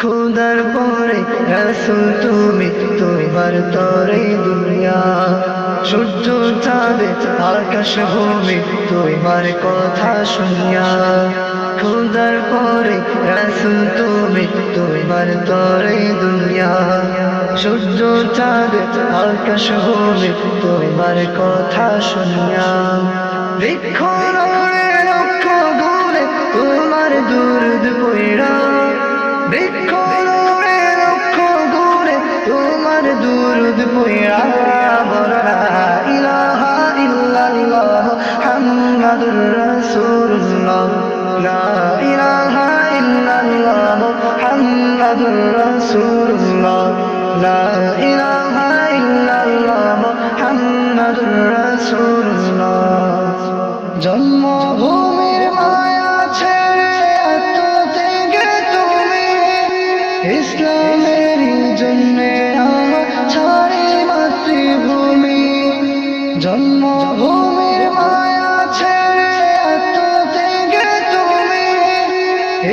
খুদার পরে রাসূল তুমি, তোমার তরে দুনিয়া। সূর্য চাঁদ আকাশ ভূমি তোমার কথা শুনিয়া। খুদার পরে রাসূল তুমি, তোমার তরে দুনিয়া। সূর্য চাঁদ আকাশ ভূমি তোমার কথা শুনিয়া। বৃক্ষ নড়ে লক্ষ গুণে তোমার দুরূদ পড়া। বৃক্ষ নড়ে লক্ষ গুণে তোমার দুরূদ পড়া। বলো লা ইলাহা ইল্লাল্লাহ মুহাম্মাদুর রাসূলুল্লাহ। লা ইলাহা ইল্লাল্লাহ মুহাম্মাদুর রাসূলুল্লাহ। লা ইলাহা ইল্লাল্লাহ মুহাম্মাদুর রাসূলুল্লাহ। জন্মভূমির মায়া ছেড়ে এত থেকে তুমি, ইসলামের জন্যে আমার ছাড়ি মাতৃভূমি। জন্মভূমির মায়া ছেড়ে এত থেকে তুমি,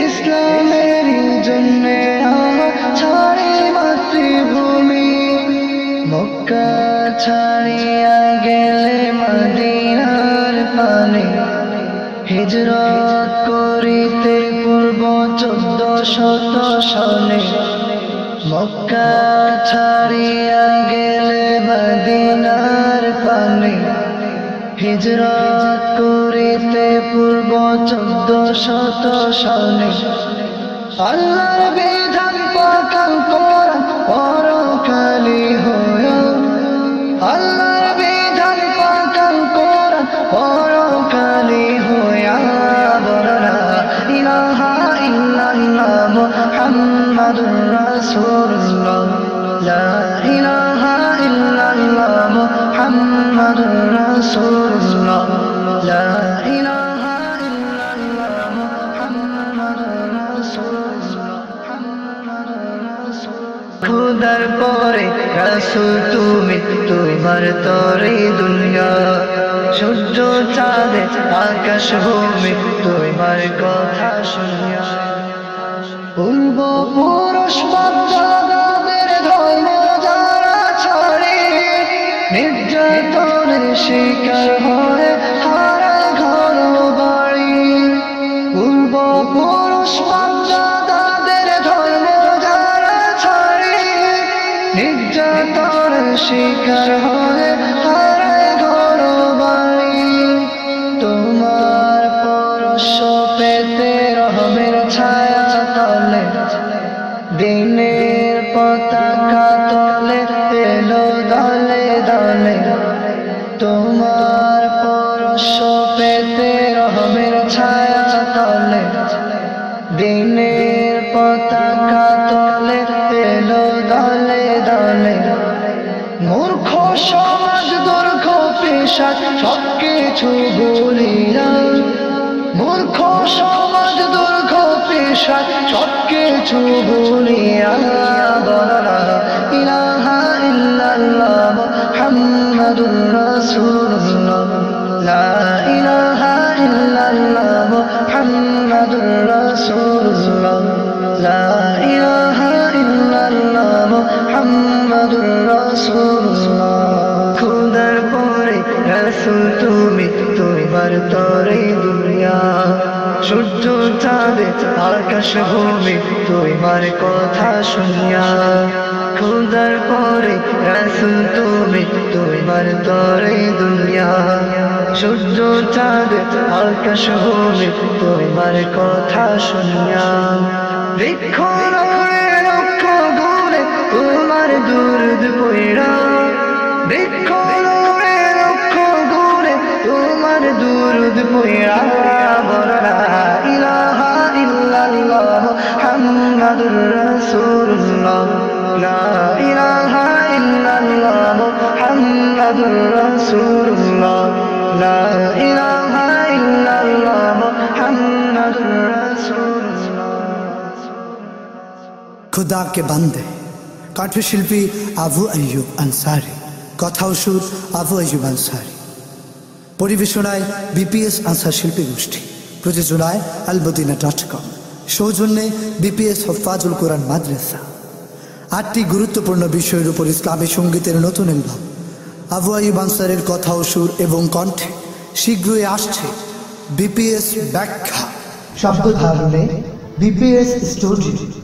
ইসলামের জন্যে আমার ছাড়ি মাতৃভূমি। মক্কা ছাড়িয়া গেলে মদিনার পানে, হিজরত করিতে পূর্ব 1400 সনে। মক্কা ছাড়িয়া গেলে মদিনার পানে, হিজরত করিতে পূর্ব 1400 সনে। আল্লাহর বিধান পাকাল কোরআন পরকালী হয়ে। আল্লাহর বিধান পাকাল কোরআন পরকালী হইয়া। বলো লা ইলাহা ইল্লাল্লাহ মুহাম্মাদুর রাসূলুল্লাহ। লা ইলাহা ইল্লাল্লাহ মুহাম্মাদুর রাসূলুল্লাহ। লা ইলাহা ইল্লাল্লাহ মুহাম্মাদুর রাসূলুল্লাহ। খুদার পরে রাসূল তুমি, তোমার তরে দুনিয়া। সূর্য চাঁদ আকাশ ভূমি তোমার কথা শুনিয়া। পূর্ব পুরুষ বাপ-দাদাদের ধর্ম যারা ছাড়ে, নির্যাতনের শিকার হয়ে হারায় ঘর বাড়ি। পূর্ব পুরুষ বাপ-দাদাদের ধর্ম যারা ছাড়ে, নির্যাতনের শিকার হয়ে হারায় ঘর বাড়ি। তোমার পরশ পেতে রহমের ছায়া তলে, দিনের পতাকা তলে এলো দলে দলে। তোমার পরশ পেতে রহমের ছায়া তলে, দিনের পতাকা তলে এলো দলে দলে। মূর্খ সমাজ দুর্ঘ পেশা সবকিছু ভুলিয়া। মূর্খ সমাজ দুর্ঘ পেশা সবকিছু ভুলিয়া। বলো লা ইলাহা ইল্লাল্লাহ মুহাম্মাদুর রাসূলুল্লাহ। লা ইলাহা ইল্লাল্লাহ মুহাম্মাদুর রাসূলুল্লাহ। লা ইলাহা ইল্লাল্লাহ মুহাম্মাদুর রাসূলুল্লাহ। খুদার পরে রাসূল তুমি, তোমার তরে দুনিয়া। সূর্য চাঁদ আকাশ ভূমি তোমার কথা শুনিয়া। খুদার পরে রাসূল তুমি, তোমার তরে দুনিয়া। সূর্য চাঁদ আকাশ ভূমি তোমার কথা শুনিয়া। বৃক্ষ নড়ে লক্ষ গুণে তোমার দুরূদ পড়া। বৃক্ষ নড়ে লক্ষ গুণে তোমার দুরূদ পড়া। বলো লা ইলাহা ইল্লাল্লাহ মুহাম্মাদুর রাসূলুল্লাহ। লা ইলাহা ইল্লাল্লাহ মুহাম্মাদুর রাসূলুল্লাহ। লা ইলাহা ইল্লাল্লাহ মুহাম্মাদুর রাসূলুল্লাহ। खुदा के बंदे कण्ठशिल्पी আবু আইয়ুব আনসারী, কথা ও সুর আবু আইয়ুব আনসারী, পরিবেশনায় বিপিএস আনসার শিল্পী গোষ্ঠী, প্রযোজনায় almudina.com। সৌজন্যে বিপিএস হফাজুল কোরআন মাদ্রাসা। 8টি গুরুত্বপূর্ণ বিষয়ের উপর ইসলামী সঙ্গীতের নতুন অ্যালবাম আবু আইয়ুব আনসারীর কথা ও সুর এবং কণ্ঠে শীঘ্রই আসছে বিপিএস ব্যাখ্যা, শব্দ ধারণে বিপিএস স্টুডিও।